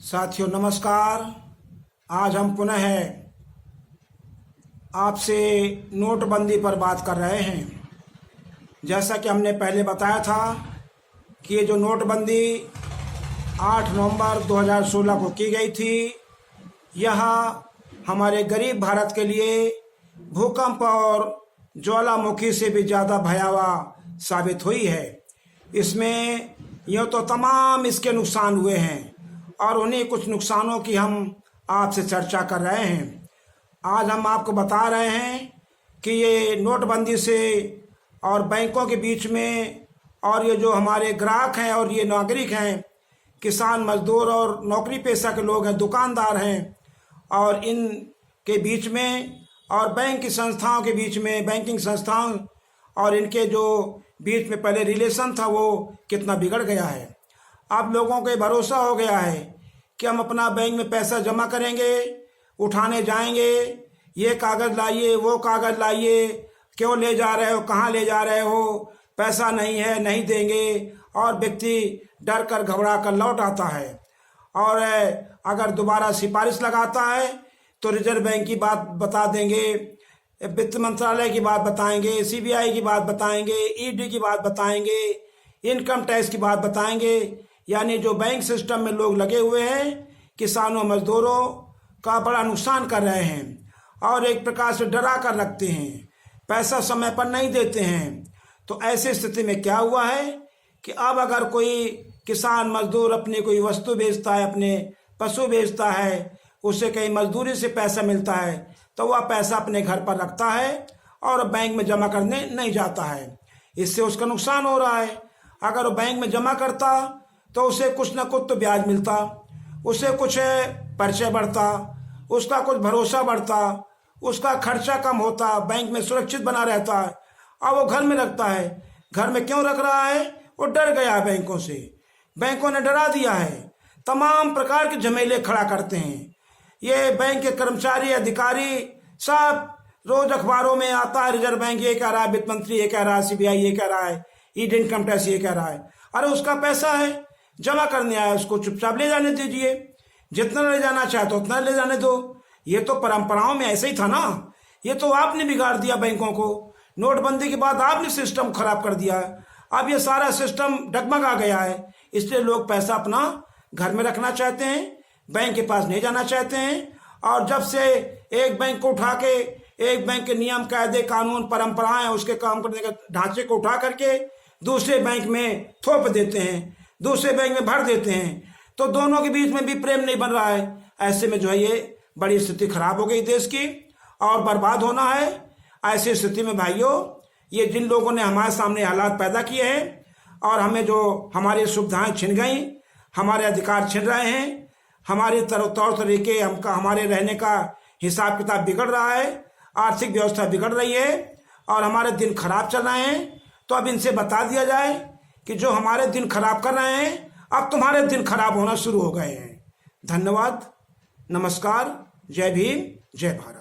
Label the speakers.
Speaker 1: साथियों नमस्कार। आज हम पुनः आपसे नोटबंदी पर बात कर रहे हैं। जैसा कि हमने पहले बताया था कि ये जो नोटबंदी 8 नवंबर 2016 को की गई थी, यह हमारे गरीब भारत के लिए भूकंप और ज्वालामुखी से भी ज़्यादा भयावह साबित हुई है। इसमें यूँ तो तमाम इसके नुकसान हुए हैं और उन्हीं कुछ नुकसानों की हम आपसे चर्चा कर रहे हैं। आज हम आपको बता रहे हैं कि ये नोटबंदी से और बैंकों के बीच में और ये जो हमारे ग्राहक हैं और ये नागरिक हैं, किसान मजदूर और नौकरी पेशा के लोग हैं, दुकानदार हैं, और इन के बीच में और बैंक की संस्थाओं के बीच में, बैंकिंग संस्थाओं और इनके जो बीच में पहले रिलेशन था वो कितना बिगड़ गया है। अब लोगों को भरोसा हो गया है कि हम अपना बैंक में पैसा जमा करेंगे, उठाने जाएंगे, ये कागज़ लाइए, वो कागज़ लाइए, क्यों ले जा रहे हो, कहाँ ले जा रहे हो, पैसा नहीं है, नहीं देंगे, और व्यक्ति डर कर घबरा कर लौट आता है। और अगर दोबारा सिफारिश लगाता है तो रिजर्व बैंक की बात बता देंगे, वित्त मंत्रालय की बात बताएंगे, सीबीआई की बात बताएंगे, ईडी की बात बताएंगे, इनकम टैक्स की बात बताएंगे। यानी जो बैंक सिस्टम में लोग लगे हुए हैं, किसानों मजदूरों का बड़ा नुकसान कर रहे हैं और एक प्रकार से डरा कर रखते हैं, पैसा समय पर नहीं देते हैं। तो ऐसी स्थिति में क्या हुआ है कि अब अगर कोई किसान मजदूर अपनी कोई वस्तु बेचता है, अपने पशु बेचता है, उसे कहीं मजदूरी से पैसा मिलता है, तो वह पैसा अपने घर पर रखता है और बैंक में जमा करने नहीं जाता है। इससे उसका नुकसान हो रहा है। अगर वो बैंक में जमा करता तो उसे कुछ न कुछ तो ब्याज मिलता, उसे कुछ परिचय बढ़ता, उसका कुछ भरोसा बढ़ता, उसका खर्चा कम होता, बैंक में सुरक्षित बना रहता है। अब वो घर में रखता है। घर में क्यों रख रहा है? वो डर गया है बैंकों से, बैंकों ने डरा दिया है, तमाम प्रकार के झमेले खड़ा करते हैं। ये बैंक के कर्मचारी अधिकारी सब रोज अखबारों में आता है, रिजर्व बैंक ये कह रहा है, वित्त मंत्री ये कह रहा है, सीबीआई ये कह रहा है, ईडी इनकम टैक्स ये कह रहा है। अरे उसका पैसा है, जमा करने आया, उसको चुपचाप ले जाने दीजिए, जितना ले जाना चाहे तो उतना ले जाने दो। ये तो परंपराओं में ऐसे ही था ना। ये तो आपने बिगाड़ दिया बैंकों को। नोटबंदी के बाद आपने सिस्टम खराब कर दिया। अब ये सारा सिस्टम डगमगा गया है, इसलिए लोग पैसा अपना घर में रखना चाहते हैं, बैंक के पास नहीं जाना चाहते हैं। और जब से एक बैंक को उठा के, एक बैंक के नियम कायदे कानून परंपराएं, उसके काम करने के ढांचे को उठा करके दूसरे बैंक में थोप देते हैं, दूसरे बैंक में भर देते हैं, तो दोनों के बीच में भी प्रेम नहीं बन रहा है। ऐसे में जो है ये बड़ी स्थिति खराब हो गई देश की और बर्बाद होना है। ऐसी स्थिति में भाइयों, ये जिन लोगों ने हमारे सामने हालात पैदा किए हैं और हमें जो हमारी सुविधाएं छिन गई, हमारे अधिकार छिन रहे हैं, हमारे तौर तरीके, हमारे रहने का हिसाब किताब बिगड़ रहा है, आर्थिक व्यवस्था बिगड़ रही है और हमारे दिन खराब चल रहे हैं, तो अब इनसे बता दिया जाए कि जो हमारे दिन खराब कर रहे हैं, अब तुम्हारे दिन खराब होना शुरू हो गए हैं। धन्यवाद, नमस्कार, जय भीम, जय भारत।